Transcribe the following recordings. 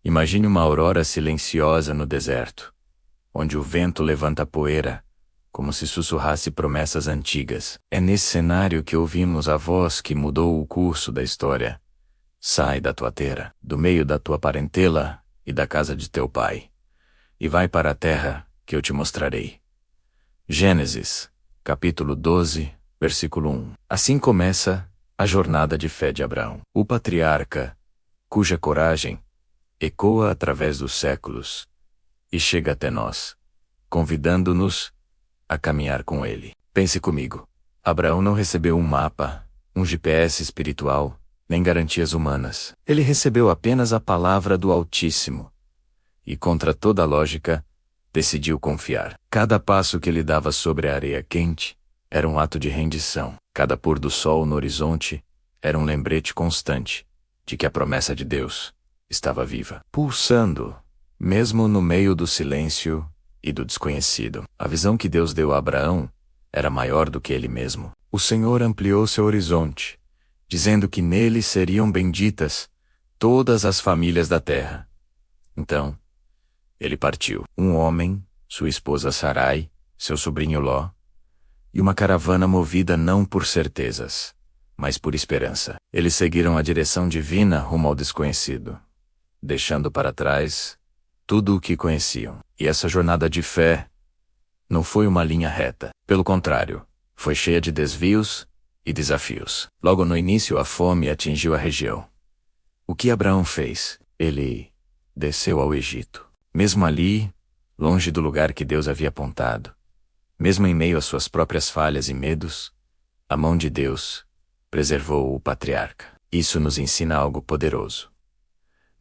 Imagine uma aurora silenciosa no deserto, onde o vento levanta poeira, como se sussurrasse promessas antigas. É nesse cenário que ouvimos a voz que mudou o curso da história. Sai da tua terra, do meio da tua parentela e da casa de teu pai, e vai para a terra que eu te mostrarei. Gênesis, capítulo 12, versículo 1. Assim começa a jornada de fé de Abraão, o patriarca, cuja coragem ecoa através dos séculos e chega até nós, convidando-nos a caminhar com ele. Pense comigo. Abraão não recebeu um mapa, um GPS espiritual, nem garantias humanas. Ele recebeu apenas a palavra do Altíssimo. E contra toda lógica, decidiu confiar. Cada passo que ele dava sobre a areia quente era um ato de rendição. Cada pôr do sol no horizonte era um lembrete constante de que a promessa de Deus estava viva, pulsando, mesmo no meio do silêncio e do desconhecido. A visão que Deus deu a Abraão era maior do que ele mesmo. O Senhor ampliou seu horizonte, dizendo que nele seriam benditas todas as famílias da terra. Então, ele partiu. Um homem, sua esposa Sarai, seu sobrinho Ló, e uma caravana movida não por certezas, mas por esperança. Eles seguiram a direção divina rumo ao desconhecido, deixando para trás tudo o que conheciam. E essa jornada de fé não foi uma linha reta. Pelo contrário, foi cheia de desvios e desafios. Logo no início, a fome atingiu a região. O que Abraão fez? Ele desceu ao Egito. Mesmo ali, longe do lugar que Deus havia apontado, mesmo em meio às suas próprias falhas e medos, a mão de Deus preservou o patriarca. Isso nos ensina algo poderoso.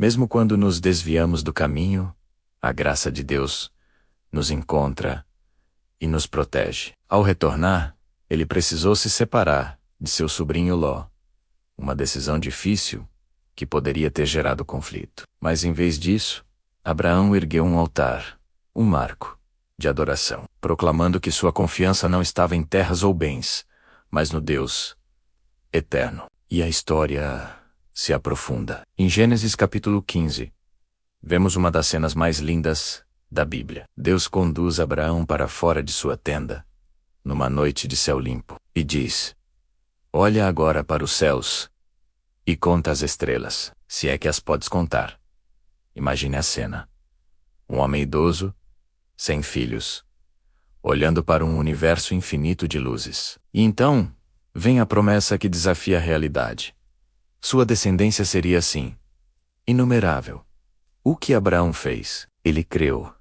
Mesmo quando nos desviamos do caminho, a graça de Deus nos encontra e nos protege. Ao retornar, ele precisou se separar de seu sobrinho Ló, uma decisão difícil que poderia ter gerado conflito. Mas em vez disso, Abraão ergueu um altar, um marco de adoração, proclamando que sua confiança não estava em terras ou bens, mas no Deus eterno. E a história se aprofunda. Em Gênesis capítulo 15, vemos uma das cenas mais lindas da Bíblia. Deus conduz Abraão para fora de sua tenda, numa noite de céu limpo, e diz: olha agora para os céus e conta as estrelas, se é que as podes contar. Imagine a cena. Um homem idoso, sem filhos, olhando para um universo infinito de luzes. E então, vem a promessa que desafia a realidade. Sua descendência seria assim, inumerável. O que Abraão fez? Ele creu.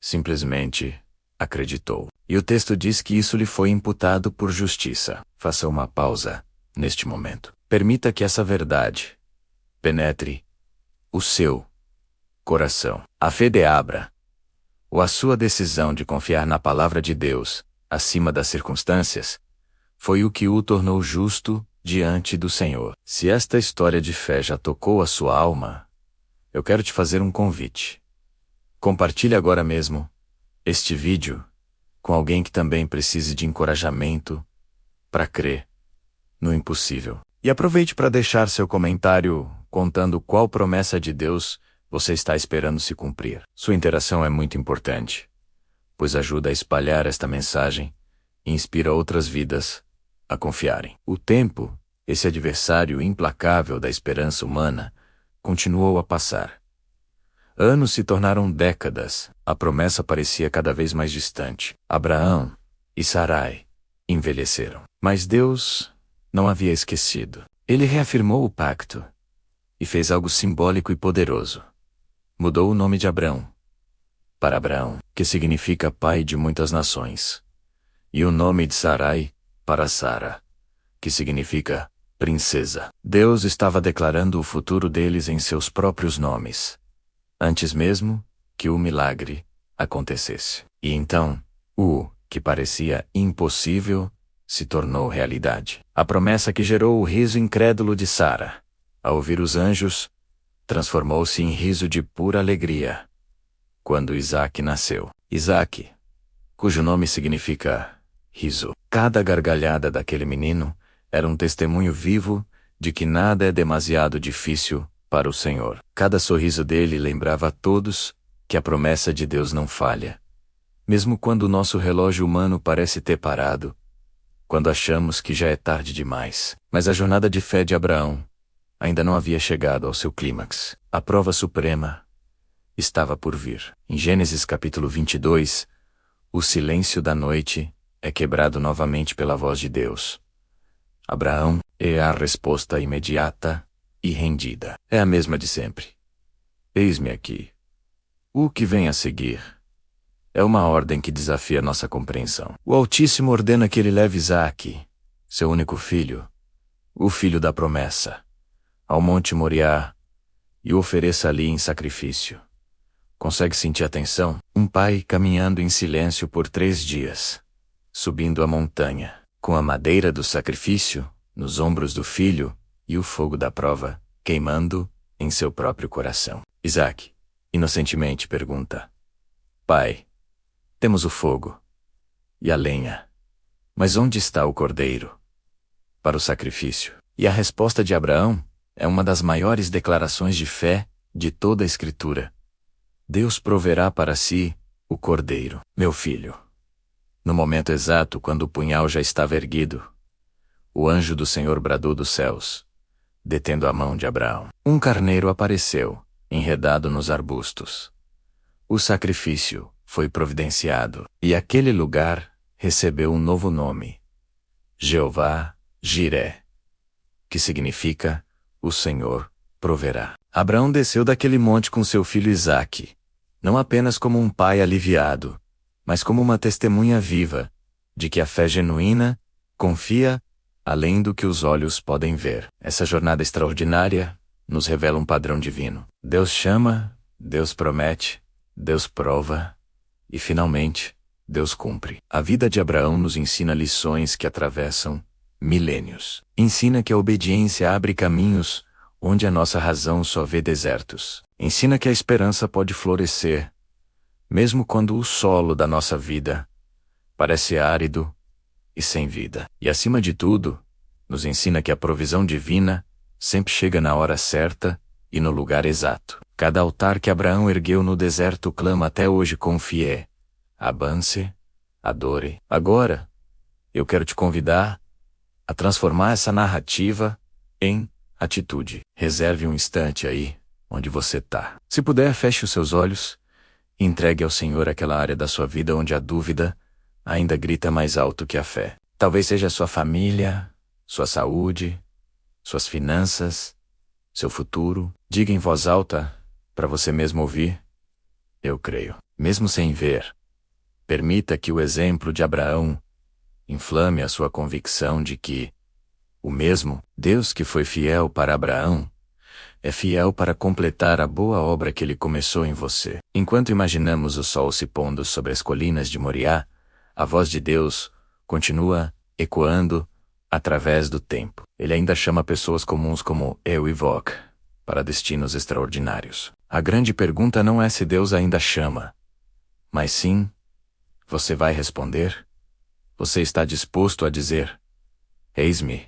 Simplesmente acreditou. E o texto diz que isso lhe foi imputado por justiça. Faça uma pausa neste momento. Permita que essa verdade penetre o seu coração. A fé de Abra, ou a sua decisão de confiar na palavra de Deus, acima das circunstâncias, foi o que o tornou justo diante do Senhor. Se esta história de fé já tocou a sua alma, eu quero te fazer um convite. Compartilhe agora mesmo este vídeo com alguém que também precise de encorajamento para crer no impossível. E aproveite para deixar seu comentário contando qual promessa de Deus você está esperando se cumprir. Sua interação é muito importante, pois ajuda a espalhar esta mensagem e inspira outras vidas a confiarem. O tempo, esse adversário implacável da esperança humana, continuou a passar. Anos se tornaram décadas, a promessa parecia cada vez mais distante. Abraão e Sarai envelheceram. Mas Deus não havia esquecido. Ele reafirmou o pacto e fez algo simbólico e poderoso. Mudou o nome de Abrão para Abraão, que significa pai de muitas nações, e o nome de Sarai para Sara, que significa princesa. Deus estava declarando o futuro deles em seus próprios nomes, antes mesmo que o milagre acontecesse. E então, o que parecia impossível se tornou realidade. A promessa que gerou o riso incrédulo de Sara, ao ouvir os anjos, transformou-se em riso de pura alegria quando Isaque nasceu. Isaque, cujo nome significa riso. Cada gargalhada daquele menino era um testemunho vivo de que nada é demasiado difícil para o Senhor. Cada sorriso dele lembrava a todos que a promessa de Deus não falha. Mesmo quando o nosso relógio humano parece ter parado, quando achamos que já é tarde demais. Mas a jornada de fé de Abraão ainda não havia chegado ao seu clímax. A prova suprema estava por vir. Em Gênesis capítulo 22, o silêncio da noite é quebrado novamente pela voz de Deus. Abraão, é a resposta imediata e rendida. É a mesma de sempre. Eis-me aqui. O que vem a seguir é uma ordem que desafia nossa compreensão. O Altíssimo ordena que ele leve Isaque, seu único filho, o filho da promessa, ao Monte Moriá e o ofereça ali em sacrifício. Consegue sentir a tensão? Um pai caminhando em silêncio por 3 dias, subindo a montanha, com a madeira do sacrifício nos ombros do filho e o fogo da prova queimando em seu próprio coração. Isaque, inocentemente, pergunta: Pai, temos o fogo e a lenha, mas onde está o cordeiro para o sacrifício? E a resposta de Abraão é uma das maiores declarações de fé de toda a Escritura. Deus proverá para si o cordeiro. Meu filho. No momento exato, quando o punhal já estava erguido, o anjo do Senhor bradou dos céus, detendo a mão de Abraão. Um carneiro apareceu, enredado nos arbustos. O sacrifício foi providenciado, e aquele lugar recebeu um novo nome: Jeová Jiré, que significa o Senhor proverá. Abraão desceu daquele monte com seu filho Isaque, não apenas como um pai aliviado, mas como uma testemunha viva de que a fé genuína confia além do que os olhos podem ver. Essa jornada extraordinária nos revela um padrão divino. Deus chama, Deus promete, Deus prova e, finalmente, Deus cumpre. A vida de Abraão nos ensina lições que atravessam milênios. Ensina que a obediência abre caminhos onde a nossa razão só vê desertos. Ensina que a esperança pode florescer, mesmo quando o solo da nossa vida parece árido e sem vida. E, acima de tudo, nos ensina que a provisão divina sempre chega na hora certa e no lugar exato. Cada altar que Abraão ergueu no deserto clama até hoje com fé: avance, adore. Agora, eu quero te convidar a transformar essa narrativa em atitude. Reserve um instante aí, onde você está. Se puder, feche os seus olhos e entregue ao Senhor aquela área da sua vida onde a dúvida ainda grita mais alto que a fé. Talvez seja sua família, sua saúde, suas finanças, seu futuro. Diga em voz alta, para você mesmo ouvir: eu creio. Mesmo sem ver, permita que o exemplo de Abraão inflame a sua convicção de que o mesmo Deus que foi fiel para Abraão é fiel para completar a boa obra que ele começou em você. Enquanto imaginamos o sol se pondo sobre as colinas de Moriá, a voz de Deus continua ecoando através do tempo. Ele ainda chama pessoas comuns como eu e Vok para destinos extraordinários. A grande pergunta não é se Deus ainda chama, mas sim: você vai responder? Você está disposto a dizer: eis-me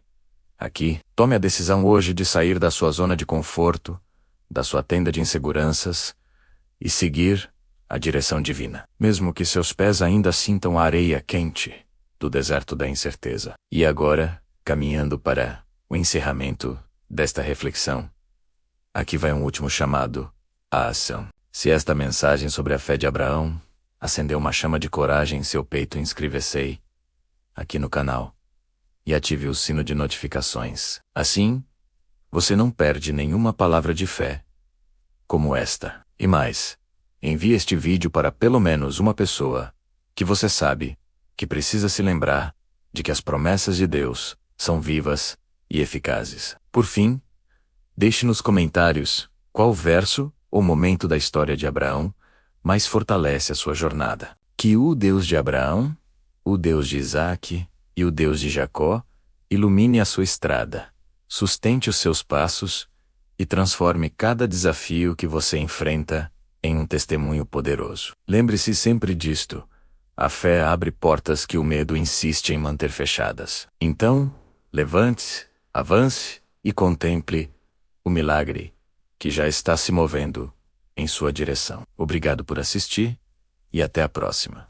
aqui? Tome a decisão hoje de sair da sua zona de conforto, da sua tenda de inseguranças, e seguir a direção divina, mesmo que seus pés ainda sintam a areia quente do deserto da incerteza. E agora, caminhando para o encerramento desta reflexão, aqui vai um último chamado à ação. Se esta mensagem sobre a fé de Abraão acendeu uma chama de coragem em seu peito, inscreva-se aqui no canal e ative o sino de notificações. Assim, você não perde nenhuma palavra de fé como esta. E mais, envie este vídeo para pelo menos uma pessoa que você sabe que precisa se lembrar de que as promessas de Deus são vivas e eficazes. Por fim, deixe nos comentários qual verso ou momento da história de Abraão mais fortalece a sua jornada. Que o Deus de Abraão, o Deus de Isaque e o Deus de Jacó ilumine a sua estrada, sustente os seus passos e transforme cada desafio que você enfrenta em um testemunho poderoso. Lembre-se sempre disto: a fé abre portas que o medo insiste em manter fechadas. Então, levante-se, avance e contemple o milagre que já está se movendo em sua direção. Obrigado por assistir e até a próxima.